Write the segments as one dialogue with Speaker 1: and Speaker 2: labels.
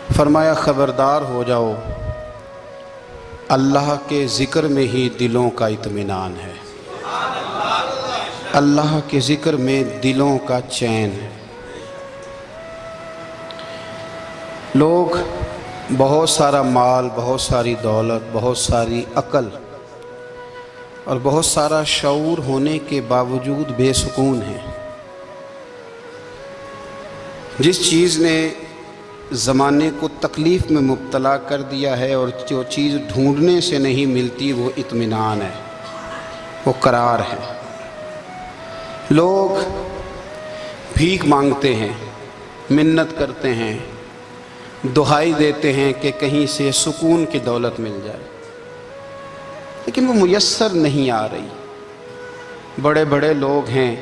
Speaker 1: فرمایا خبردار ہو جاؤ، اللہ کے ذکر میں ہی دلوں کا اطمینان ہے، اللہ کے ذکر میں دلوں کا چین ہے۔ لوگ بہت سارا مال، بہت ساری دولت، بہت ساری عقل اور بہت سارا شعور ہونے کے باوجود بے سکون ہیں۔ جس چیز نے زمانے کو تکلیف میں مبتلا کر دیا ہے اور جو چیز ڈھونڈنے سے نہیں ملتی وہ اطمینان ہے، وہ قرار ہے۔ لوگ بھیک مانگتے ہیں، منت کرتے ہیں، دہائی دیتے ہیں کہ کہیں سے سکون کی دولت مل جائے، لیکن وہ میسر نہیں آ رہی۔ بڑے بڑے لوگ ہیں،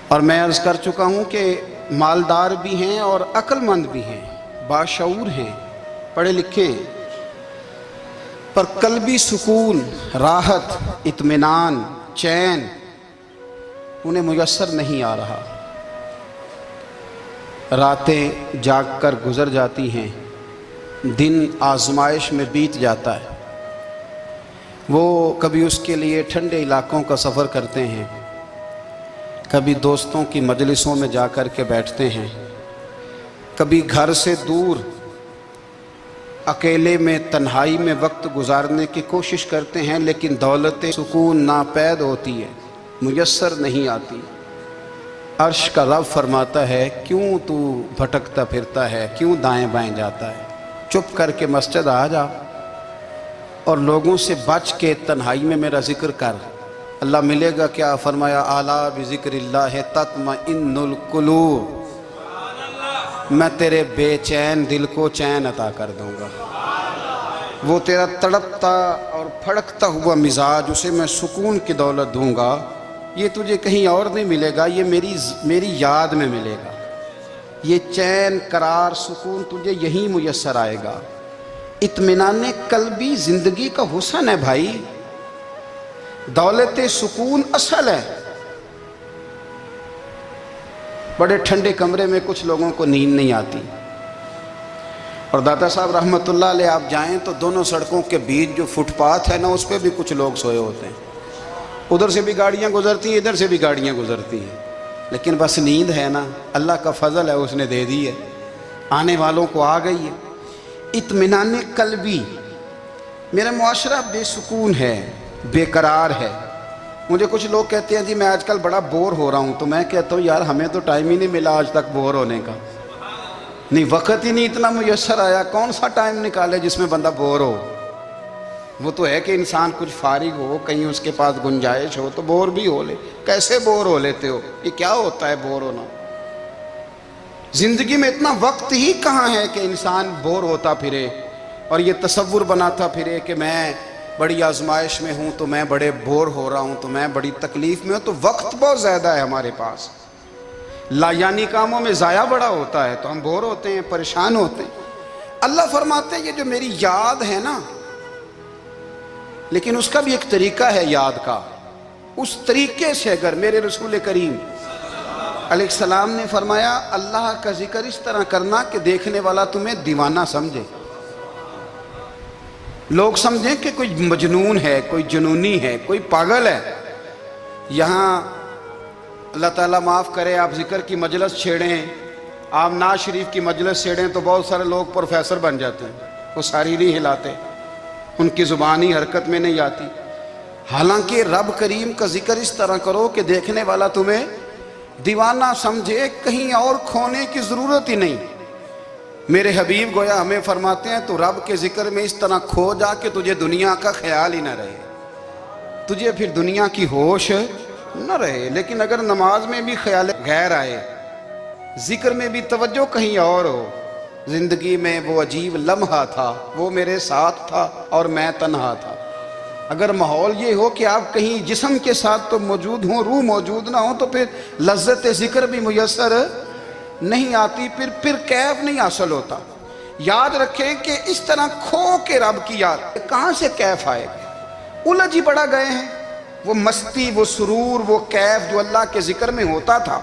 Speaker 1: اور میں عرض کر چکا ہوں کہ مالدار بھی ہیں اور عقل مند بھی ہیں، باشعور ہیں، پڑھے لکھے ہیں، پر قلبی سکون، راحت، اطمینان، چین انہیں میسر نہیں آ رہا۔ راتیں جاگ کر گزر جاتی ہیں، دن آزمائش میں بیت جاتا ہے۔ وہ کبھی اس کے لیے ٹھنڈے علاقوں کا سفر کرتے ہیں، کبھی دوستوں کی مجلسوں میں جا کر کے بیٹھتے ہیں، کبھی گھر سے دور اکیلے میں تنہائی میں وقت گزارنے کی کوشش کرتے ہیں، لیکن دولت سکون ناپید ہوتی ہے، میسر نہیں آتی۔ عرش کا رب فرماتا ہے، کیوں تو بھٹکتا پھرتا ہے، کیوں دائیں بائیں جاتا ہے؟ چپ کر کے مسجد آ جا اور لوگوں سے بچ کے تنہائی میں میرا ذکر کر۔ اللہ ملے گا کیا؟ فرمایا اعلیٰ بذکر اللہ تطمئن القلوب، میں تیرے بے چین دل کو چین عطا کر دوں گا۔ وہ تیرا تڑپتا اور پھڑکتا ہوا مزاج، اسے میں سکون کی دولت دوں گا۔ یہ تجھے کہیں اور نہیں ملے گا، یہ میری یاد میں ملے گا۔ یہ چین، قرار، سکون تجھے یہیں میسر آئے گا۔ اطمینان قلبی زندگی کا حسن ہے بھائی، دولت سکون اصل ہے۔ بڑے ٹھنڈے کمرے میں کچھ لوگوں کو نیند نہیں آتی، اور داتا صاحب رحمۃ اللہ علیہ آپ جائیں تو دونوں سڑکوں کے بیچ جو فٹ پاتھ ہے نا، اس پہ بھی کچھ لوگ سوئے ہوتے ہیں۔ ادھر سے بھی گاڑیاں گزرتی ہیں، ادھر سے بھی گاڑیاں گزرتی ہیں، لیکن بس نیند ہے نا، اللہ کا فضل ہے، اس نے دے دی ہے، آنے والوں کو آ گئی ہے۔ اطمینان قلبی، میرا معاشرہ بے سکون ہے، بے قرار ہے۔ مجھے کچھ لوگ کہتے ہیں جی میں آج کل بڑا بور ہو رہا ہوں، تو میں کہتا ہوں یار ہمیں تو ٹائم ہی نہیں ملا آج تک بور ہونے کا، نہیں وقت ہی نہیں اتنا میسر آیا، کون سا ٹائم نکالے جس میں بندہ بور ہو؟ وہ تو ہے کہ انسان کچھ فارغ ہو، کہیں اس کے پاس گنجائش ہو تو بور بھی ہو لے۔ کیسے بور ہو لیتے ہو؟ یہ کیا ہوتا ہے بور ہونا؟ زندگی میں اتنا وقت ہی کہاں ہے کہ انسان بور ہوتا پھرے اور یہ تصور بناتا پھرے کہ میں بڑی آزمائش میں ہوں، تو میں بڑے بور ہو رہا ہوں، تو میں بڑی تکلیف میں ہوں۔ تو وقت بہت زیادہ ہے ہمارے پاس، لا یعنی کاموں میں ضائع بڑا ہوتا ہے، تو ہم بور ہوتے ہیں، پریشان ہوتے ہیں۔ اللہ فرماتے ہیں یہ جو میری یاد ہے نا، لیکن اس کا بھی ایک طریقہ ہے یاد کا، اس طریقے سے اگر میرے رسول کریم علیہ السلام نے فرمایا اللہ کا ذکر اس طرح کرنا کہ دیکھنے والا تمہیں دیوانہ سمجھے، لوگ سمجھیں کہ کوئی مجنون ہے، کوئی جنونی ہے، کوئی پاگل ہے۔ یہاں اللہ تعالیٰ معاف کرے، آپ ذکر کی مجلس چھیڑیں، آپ نعت شریف کی مجلس چھیڑیں تو بہت سارے لوگ پروفیسر بن جاتے ہیں، وہ ساری نہیں ہلاتے، ان کی زبان ہی حرکت میں نہیں آتی۔ حالانکہ رب کریم کا ذکر اس طرح کرو کہ دیکھنے والا تمہیں دیوانہ سمجھے، کہیں اور کھونے کی ضرورت ہی نہیں۔ میرے حبیب گویا ہمیں فرماتے ہیں تو رب کے ذکر میں اس طرح کھو جا کہ تجھے دنیا کا خیال ہی نہ رہے، تجھے پھر دنیا کی ہوش نہ رہے۔ لیکن اگر نماز میں بھی خیال غیر آئے، ذکر میں بھی توجہ کہیں اور ہو، زندگی میں وہ عجیب لمحہ تھا، وہ میرے ساتھ تھا اور میں تنہا تھا۔ اگر ماحول یہ ہو کہ آپ کہیں جسم کے ساتھ تو موجود ہوں، روح موجود نہ ہو، تو پھر لذت ذکر بھی میسر نہیں آتی، پھر کیف نہیں حاصل ہوتا۔ یاد رکھیں کہ اس طرح کھو کے رب کی یاد کہاں سے کیف آئے گا؟ الجھ ہی پڑا گئے ہیں۔ وہ مستی، وہ سرور، وہ کیف جو اللہ کے ذکر میں ہوتا تھا،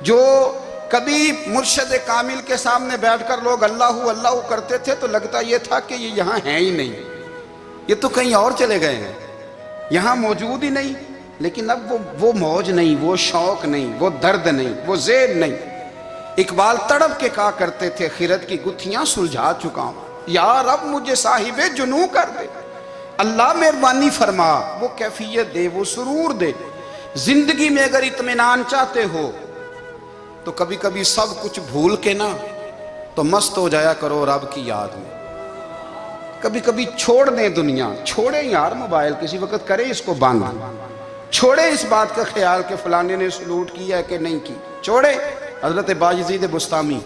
Speaker 1: جو کبھی مرشد کامل کے سامنے بیٹھ کر لوگ اللہ اللہ کرتے تھے تو لگتا یہ تھا کہ یہ یہاں ہیں ہی نہیں، یہ تو کہیں اور چلے گئے ہیں، یہاں موجود ہی نہیں۔ لیکن اب وہ موج نہیں، وہ شوق نہیں، وہ درد نہیں، وہ ذہن نہیں۔ اقبال تڑپ کے کہا کرتے تھے خیرت کی گتھیاں سلجھا چکا ہوں، یا رب مجھے صاحب جنوں کر دے، اللہ مہربانی فرما، وہ کیفیت دے، وہ سرور دے۔ زندگی میں اگر اطمینان چاہتے ہو تو کبھی کبھی سب کچھ بھول کے نا تو مست ہو جایا کرو رب کی یاد میں۔ کبھی کبھی چھوڑ دیں دنیا، چھوڑیں یار موبائل، کسی وقت کریں اس کو بند، چھوڑیں اس بات کا خیال کہ فلانے نے سلوٹ کیا ہے کہ نہیں کی، چھوڑیں۔ حضرت باجزید بستامی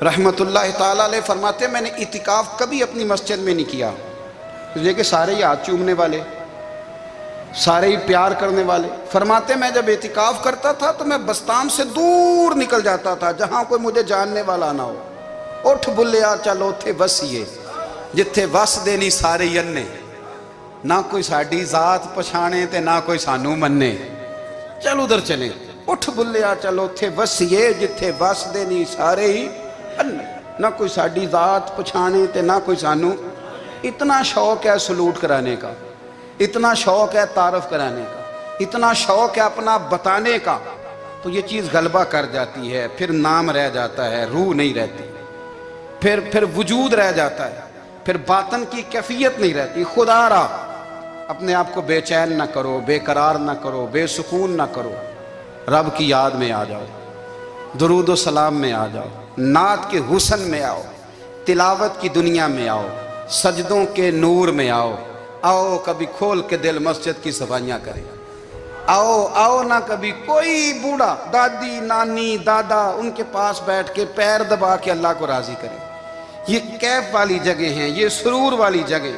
Speaker 1: رحمت اللہ تعالیٰ علیہ فرماتے ہیں میں نے اعتکاف کبھی اپنی مسجد میں نہیں کیا، اس لیے کہ سارے ہی ہاتھ چومنے والے، سارے ہی پیار کرنے والے۔ فرماتے ہیں میں جب اعتکاف کرتا تھا تو میں بستام سے دور نکل جاتا تھا جہاں کوئی مجھے جاننے والا نہ ہو۔ اٹھ بلیا چلو تھے وسیے جتھے وس دینی سارے ینے، نہ کوئی ساڈی ذات پچھانے تے نہ کوئی سانو مننے، چل ادھر چلیں۔ اٹھ بلیا چلو تھے وسیے جتھے وس دینی سارے ہی انے، نہ کوئی ساڈی ذات پچھانے تے نہ کوئی سانو۔ اتنا شوق ہے سلوٹ کرانے کا، اتنا شوق ہے تعارف کرانے کا، اتنا شوق ہے اپنا بتانے کا، تو یہ چیز غلبہ کر جاتی ہے، پھر نام رہ جاتا ہے، روح نہیں رہتی، پھر وجود رہ جاتا ہے، پھر باطن کی کیفیت نہیں رہتی۔ خدا را اپنے آپ کو بے چین نہ کرو، بے قرار نہ کرو، بے سکون نہ کرو، رب کی یاد میں آ جاؤ، درود و سلام میں آ جاؤ، نعت کے حسن میں آؤ، تلاوت کی دنیا میں آؤ، سجدوں کے نور میں آؤ۔ آؤ کبھی کھول کے دل مسجد کی صفائیاں کریں، آؤ نہ کبھی کوئی بوڑھا دادی نانی دادا ان کے پاس بیٹھ کے پیر دبا کے اللہ کو راضی کریں۔ یہ کیف والی جگہ ہیں، یہ سرور والی جگہ۔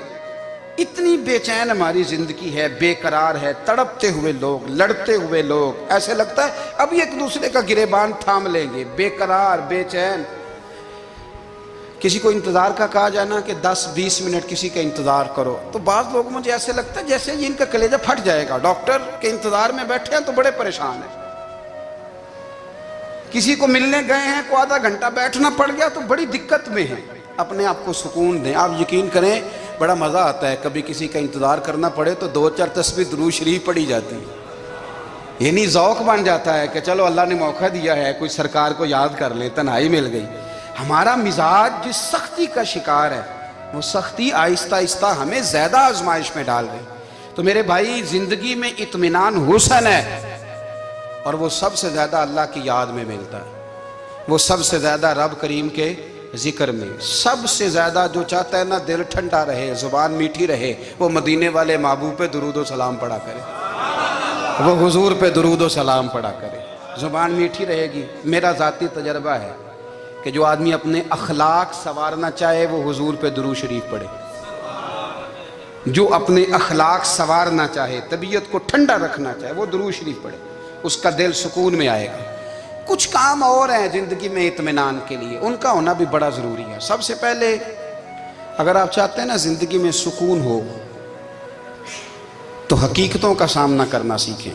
Speaker 1: اتنی بے چین ہماری زندگی ہے، بے قرار ہے، تڑپتے ہوئے لوگ، لڑتے ہوئے لوگ، ایسے لگتا ہے ابھی ایک دوسرے کا گریبان تھام لیں گے، بے قرار بے چین۔ کسی کو انتظار کا کہا جائے نا کہ 10-20 منٹ کسی کا انتظار کرو تو بعض لوگ مجھے ایسے لگتا ہے جیسے ان کا کلیجہ پھٹ جائے گا، ڈاکٹر کے انتظار میں بیٹھے ہیں تو بڑے پریشان ہیں۔ کسی کو ملنے گئے ہیں کو آدھا گھنٹہ بیٹھنا پڑ گیا تو بڑی دقت میں ہیں۔ اپنے آپ کو سکون دیں۔ آپ یقین کریں بڑا مزہ آتا ہے، کبھی کسی کا انتظار کرنا پڑے تو 2-4 تسبیح درود شریف پڑھی جاتی ہے، یعنی ذوق بن جاتا ہے کہ چلو اللہ نے موقع دیا ہے، کوئی سرکار کو یاد کر لیں، تنہائی مل گئی۔ ہمارا مزاج جس سختی کا شکار ہے وہ سختی آہستہ آہستہ ہمیں زیادہ آزمائش میں ڈال رہی۔ تو میرے بھائی زندگی میں اطمینان حسن ہے، اور وہ سب سے زیادہ اللہ کی یاد میں ملتا ہے، وہ سب سے زیادہ رب کریم کے ذکر میں، سب سے زیادہ جو چاہتا ہے نا دل ٹھنڈا رہے، زبان میٹھی رہے، وہ مدینے والے محبوب پہ درود و سلام پڑھا کرے، وہ حضور پہ درود و سلام پڑھا کرے، زبان میٹھی رہے گی۔ میرا ذاتی تجربہ ہے کہ جو آدمی اپنے اخلاق سنوارنا چاہے وہ حضور پہ درود شریف پڑھے، جو اپنے اخلاق سنوارنا چاہے، طبیعت کو ٹھنڈا رکھنا چاہے، وہ درود شریف پڑھے، اس کا دل سکون میں آئے گا۔ کچھ کام اور ہیں زندگی میں اطمینان کے لیے، ان کا ہونا بھی بڑا ضروری ہے۔ سب سے پہلے اگر آپ چاہتے ہیں نا زندگی میں سکون ہو تو حقیقتوں کا سامنا کرنا سیکھیں،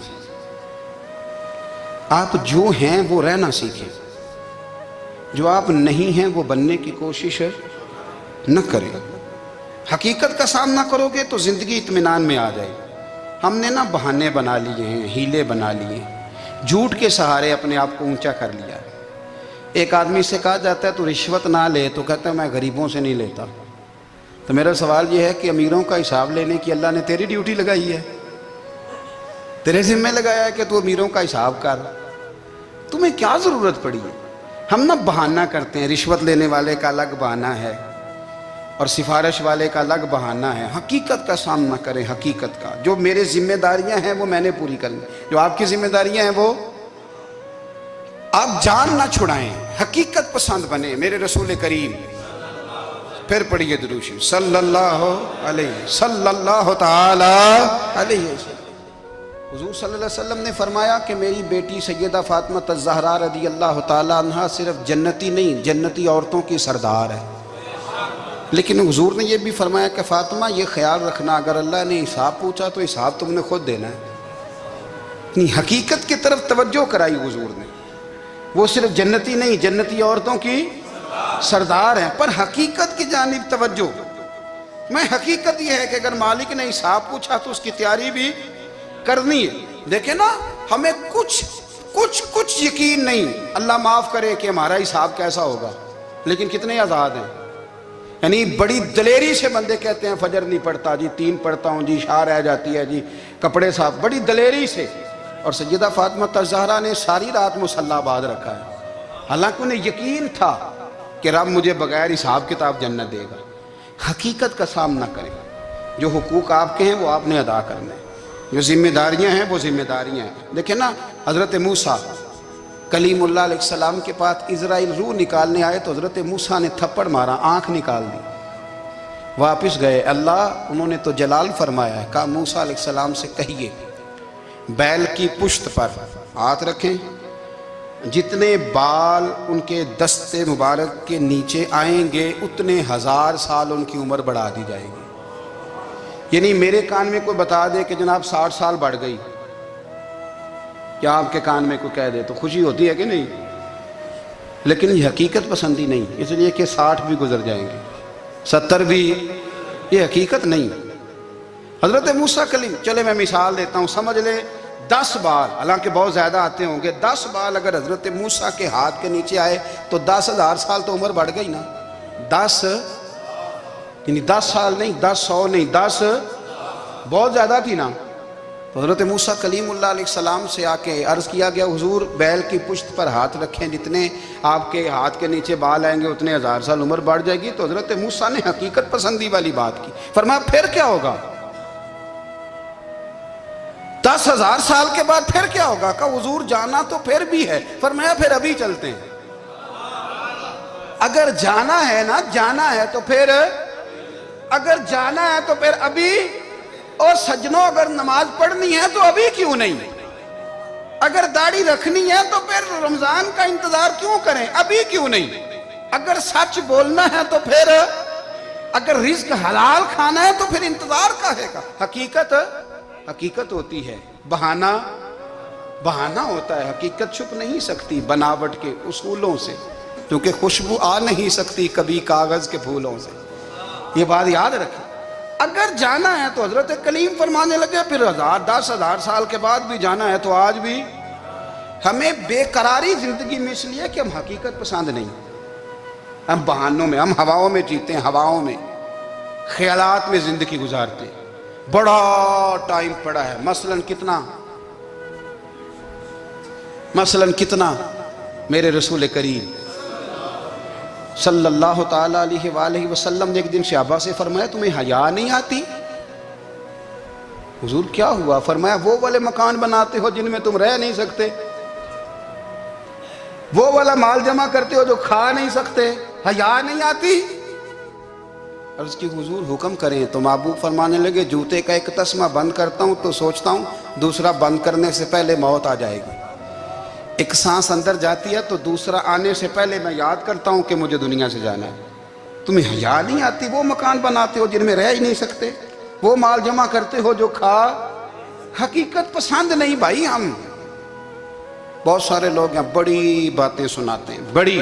Speaker 1: آپ جو ہیں وہ رہنا سیکھیں، جو آپ نہیں ہیں وہ بننے کی کوشش نہ کریں۔ حقیقت کا سامنا کرو گے تو زندگی اطمینان میں آ جائے۔ ہم نے نا بہانے بنا لیے ہیں، ہیلے بنا لیے ہیں، جھوٹ کے سہارے اپنے آپ کو اونچا کر لیا ہے۔ ایک آدمی سے کہا جاتا ہے تو رشوت نہ لے، تو کہتا ہے میں غریبوں سے نہیں لیتا۔ تو میرا سوال یہ ہے کہ امیروں کا حساب لینے کی اللہ نے تیری ڈیوٹی لگائی ہے، تیرے ذمہ لگایا ہے کہ تو امیروں کا حساب کر، تمہیں کیا ضرورت پڑی ہے؟ ہم نہ بہانہ کرتے ہیں، رشوت لینے والے کا الگ بہانہ ہے اور سفارش والے کا الگ بہانہ ہے۔ حقیقت کا سامنا کریں، حقیقت کا۔ جو میرے ذمہ داریاں ہیں وہ میں نے پوری کرنی، جو آپ کی ذمہ داریاں ہیں وہ آپ جان نہ چھڑائیں، حقیقت پسند بنیں۔ میرے رسول کریم، پھر پڑھیے درود شریف صلی اللہ تعالی علیہ وسلم۔ حضور صلی اللہ علیہ وسلم نے فرمایا کہ میری بیٹی سیدہ فاطمہ الزہرا رضی اللہ تعالی عنہا صرف جنتی نہیں، جنتی عورتوں کی سردار ہے۔ لیکن حضور نے یہ بھی فرمایا کہ فاطمہ یہ خیال رکھنا اگر اللہ نے حساب پوچھا تو حساب تم نے خود دینا ہے۔ حقیقت کی طرف توجہ کرائی حضور نے۔ وہ صرف جنتی نہیں، جنتی عورتوں کی سردار ہیں، پر حقیقت کی جانب توجہ۔ میں حقیقت یہ ہے کہ اگر مالک نے حساب پوچھا تو اس کی تیاری بھی کرنی ہے۔ دیکھیں نا، ہمیں کچھ یقین نہیں، اللہ معاف کرے کہ ہمارا حساب کیسا ہوگا، لیکن کتنے آزاد ہیں۔ یعنی بڑی دلیری سے بندے کہتے ہیں فجر نہیں پڑھتا جی، 3 پڑھتا ہوں جی، شاہ رہ جاتی ہے جی، کپڑے صاف، بڑی دلیری سے۔ اور سیدہ فاطمہ الزہرا نے ساری رات مصلی آباد رکھا ہے، حالانکہ انہیں یقین تھا کہ رب مجھے بغیر حساب کتاب جنت دے گا۔ حقیقت کا سامنا کریں، جو حقوق آپ کے ہیں وہ آپ نے ادا کرنے ہیں، جو ذمہ داریاں ہیں وہ ذمہ داریاں ہیں۔ دیکھیں نا، حضرت موسیٰ کلیم اللہ علیہ السلام کے پاس اسرائیل روح نکالنے آئے تو حضرت موسیٰ نے تھپڑ مارا، آنکھ نکال دی، واپس گئے۔ اللہ انہوں نے تو جلال فرمایا ہے، کہا موسیٰ علیہ السلام سے کہیے بیل کی پشت پر ہاتھ رکھیں، جتنے بال ان کے دستے مبارک کے نیچے آئیں گے اتنے 1000 سال ان کی عمر بڑھا دی جائے گی۔ یعنی میرے کان میں کوئی بتا دے کہ جناب 60 سال بڑھ گئی، کیا آپ کے کان میں کوئی کہہ دے تو خوشی ہوتی ہے کہ نہیں؟ لیکن یہ حقیقت پسندی نہیں، اس لیے کہ 60 بھی گزر جائیں گے، 70 بھی، یہ حقیقت نہیں۔ حضرت موسیٰ کلیم، چلے میں مثال دیتا ہوں، سمجھ لے 10 بال، حالانکہ بہت زیادہ آتے ہوں گے، 10 بال اگر حضرت موسیٰ کے ہاتھ کے نیچے آئے تو 10,000 سال تو عمر بڑھ گئی نا۔ 10 یعنی 10 سال نہیں، 10 نہیں، 10 بہت زیادہ تھی نا۔ تو حضرت موسیٰ کلیم اللہ علیہ السلام سے آ کے عرض کیا گیا، حضور بیل کی پشت پر ہاتھ رکھیں، جتنے آپ کے ہاتھ کے نیچے بال آئیں گے اتنے 1000 سال عمر بڑھ جائے گی۔ تو حضرت موسیٰ نے حقیقت پسندی والی بات کی، فرمایا پھر کیا ہوگا؟ 10,000 سال کے بعد پھر کیا ہوگا؟ کہا حضور جانا تو پھر بھی ہے، فرمایا پھر ابھی چلتے ہیں۔ اگر جانا ہے نا، جانا ہے تو پھر، اگر جانا ہے تو پھر ابھی۔ اور سجنوں، اگر نماز پڑھنی ہے تو ابھی کیوں نہیں؟ اگر داڑھی رکھنی ہے تو پھر رمضان کا انتظار کیوں کریں، ابھی کیوں نہیں؟ اگر سچ بولنا ہے تو پھر، اگر رزق حلال کھانا ہے تو پھر انتظار کاہے کا؟ حقیقت ہوتی ہے، بہانہ ہوتا ہے، حقیقت چھپ نہیں سکتی بناوٹ کے اصولوں سے، کیونکہ خوشبو آ نہیں سکتی کبھی کاغذ کے پھولوں سے۔ یہ بات یاد رکھیں۔ اگر جانا ہے تو حضرت کلیم فرمانے لگے پھر 10,000 سال کے بعد بھی جانا ہے تو آج بھی۔ ہمیں بے قراری زندگی میں اس لیے کہ ہم حقیقت پسند نہیں، ہم بہانوں میں، ہم ہواؤں میں جیتے ہیں، ہواؤں میں، خیالات میں زندگی گزارتے ہیں۔ بڑا ٹائم پڑا ہے، مثلاً کتنا میرے رسول کریم صلی اللہ تعالیٰ علیہ وآلہ وسلم نے ایک دن صحابہ سے فرمایا تمہیں حیا نہیں آتی؟ حضور کیا ہوا؟ فرمایا وہ والے مکان بناتے ہو جن میں تم رہ نہیں سکتے، وہ والا مال جمع کرتے ہو جو کھا نہیں سکتے، حیا نہیں آتی؟ عرض کی حضور حکم کریں تو محبوب فرمانے لگے جوتے کا ایک تسمہ بند کرتا ہوں تو سوچتا ہوں دوسرا بند کرنے سے پہلے موت آ جائے گی، ایک سانس اندر جاتی ہے تو دوسرا آنے سے پہلے میں یاد کرتا ہوں کہ مجھے دنیا سے جانا ہے۔ تمہیں حیا نہیں آتی؟ وہ مکان بناتے ہو جن میں رہ ہی نہیں سکتے، وہ مال جمع کرتے ہو جو کھا۔ حقیقت پسند نہیں بھائی ہم۔ بہت سارے لوگ ہیں بڑی باتیں سناتے ہیں، بڑی،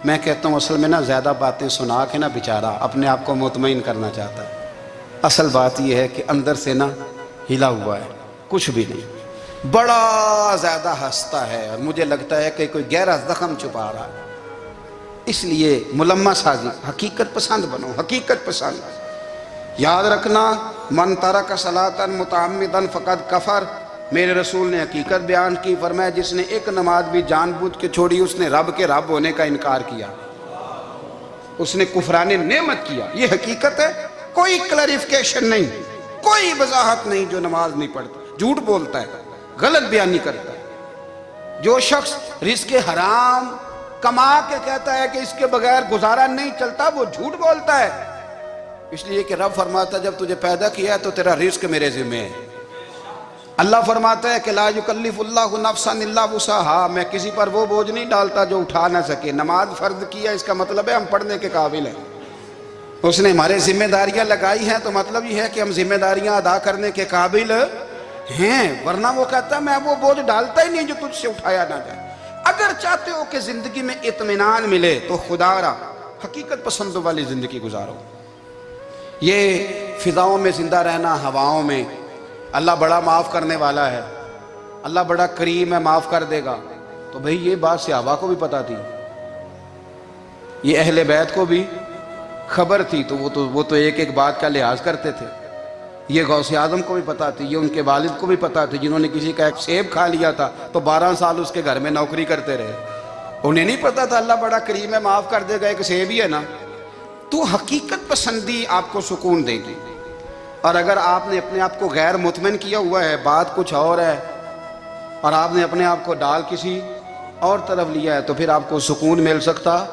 Speaker 1: میں کہتا ہوں اصل میں نا زیادہ باتیں سنا کے نا بیچارہ اپنے آپ کو مطمئن کرنا چاہتا ہے، اصل بات یہ ہے کہ اندر سے نا ہلا ہوا ہے، کچھ بھی نہیں، بڑا زیادہ ہنستا ہے اور مجھے لگتا ہے کہ کوئی گہرا زخم چھپا رہا ہے۔ اس لیے ملمہ سازی، حقیقت پسند بنو، حقیقت پسند۔ یاد رکھنا من ترک صلاۃ متعمدا فقد کفر، میرے رسول نے حقیقت بیان کی، فرمایا جس نے ایک نماز بھی جان بوجھ کے چھوڑی اس نے رب کے رب ہونے کا انکار کیا، اس نے کفران نعمت کیا۔ یہ حقیقت ہے، کوئی کلیریفیکیشن نہیں، کوئی وضاحت نہیں۔ جو نماز نہیں پڑھتا، جھوٹ بولتا ہے، غلط بیانی کرتا ہے، جو شخص رزق حرام کما کے کہتا ہے کہ اس کے بغیر گزارا نہیں چلتا، وہ جھوٹ بولتا ہے۔ اس لیے کہ رب فرماتا ہے جب تجھے پیدا کیا ہے تو تیرا رزق میرے ذمہ ہے۔ اللہ فرماتا ہے کہ لا یکلف اللہ نفسا الا وسعہا، میں کسی پر وہ بوجھ نہیں ڈالتا جو اٹھا نہ سکے۔ نماز فرض کیا اس کا مطلب ہے ہم پڑھنے کے قابل ہیں، اس نے ہمارے ذمہ داریاں لگائی ہیں تو مطلب یہ ہے کہ ہم ذمہ داریاں ادا کرنے کے قابل ہیں، ورنہ وہ کہتا ہے میں وہ بوجھ ڈالتا ہی نہیں جو تجھ سے اٹھایا نہ جائے۔ اگر چاہتے ہو کہ زندگی میں اطمینان ملے تو خدا را حقیقت پسندوں والی زندگی گزارو. یہ فضاؤں میں زندہ رہنا، ہواؤں میں، اللہ بڑا معاف کرنے والا ہے، اللہ بڑا کریم ہے، معاف کر دے گا، تو بھئی یہ بات صحابہ کو بھی پتا تھی، یہ اہل بیت کو بھی خبر تھی، تو وہ تو ایک ایک بات کا لحاظ کرتے تھے. یہ غوث اعظم کو بھی پتا تھی، یہ ان کے والد کو بھی پتا تھی، جنہوں نے کسی کا ایک سیب کھا لیا تھا تو 12 سال اس کے گھر میں نوکری کرتے رہے. انہیں نہیں پتا تھا اللہ بڑا کریم ہے، معاف کر دے گا، ایک سیب ہی ہے نا. تو حقیقت پسندی آپ کو سکون دے گی. اور اگر آپ نے اپنے آپ کو غیر مطمئن کیا ہوا ہے، بات کچھ اور ہے، اور آپ نے اپنے آپ کو ڈال کسی اور طرف لیا ہے، تو پھر آپ کو سکون مل سکتا؟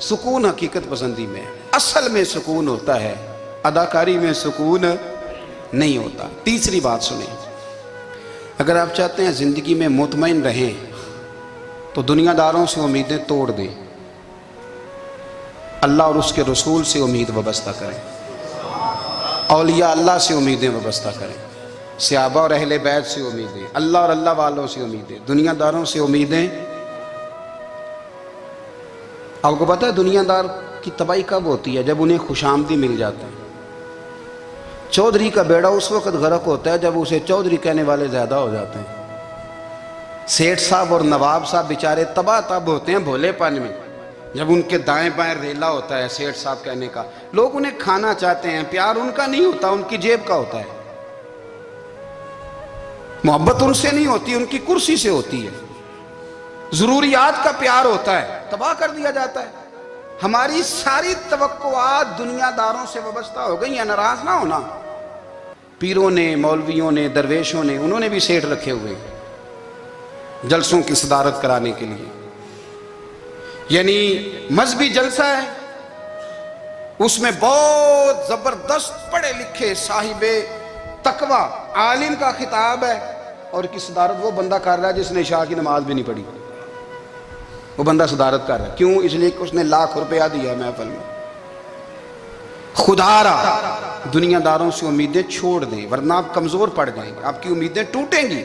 Speaker 1: سکون حقیقت پسندی میں، اصل میں سکون ہوتا ہے، اداکاری میں سکون نہیں ہوتا. تیسری بات سنیں، اگر آپ چاہتے ہیں زندگی میں مطمئن رہیں تو دنیا داروں سے امیدیں توڑ دیں، اللہ اور اس کے رسول سے امید وابستہ کریں، اولیاء اللہ سے امیدیں وابستہ کریں، صحابہ اور اہل بیت سے امیدیں، اللہ اور اللہ والوں سے امیدیں، دنیا داروں سے امیدیں. آپ کو پتہ ہے دنیا دار کی تباہی کب ہوتی ہے؟ جب انہیں خوش آمدی مل جاتا ہے. چودھری کا بیڑا اس وقت غرق ہوتا ہے جب اسے چودھری کہنے والے زیادہ ہو جاتے ہیں. سیٹھ صاحب اور نواب صاحب بیچارے تباہ تب ہوتے ہیں بھولے پن میں، جب ان کے دائیں بائیں ریلا ہوتا ہے سیٹھ صاحب کہنے کا. لوگ انہیں کھانا چاہتے ہیں، پیار ان کا نہیں ہوتا، ان کی جیب کا ہوتا ہے. محبت ان سے نہیں ہوتی، ان کی کرسی سے ہوتی ہے. ضروریات کا پیار ہوتا ہے، تباہ کر دیا جاتا ہے. ہماری ساری توقعات دنیا داروں سے وابستہ ہو گئی ہیں. ناراض نہ ہونا، پیروں نے، مولویوں نے، درویشوں نے، انہوں نے بھی سیٹ رکھے ہوئے جلسوں کی صدارت کرانے کے لیے. یعنی مذہبی جلسہ ہے، اس میں بہت زبردست پڑھے لکھے صاحب تقوی عالم کا خطاب ہے، اور کی صدارت وہ بندہ کر رہا ہے جس نے عشاء کی نماز بھی نہیں پڑھی. وہ بندہ صدارت کر رہا ہے، کیوں؟ اس لیے کہ اس نے ₹1,00,000 دیا محفل میں. خدا را دنیا داروں سے امیدیں چھوڑ دیں، ورنہ آپ کمزور پڑ جائیں گے، آپ کی امیدیں ٹوٹیں گی.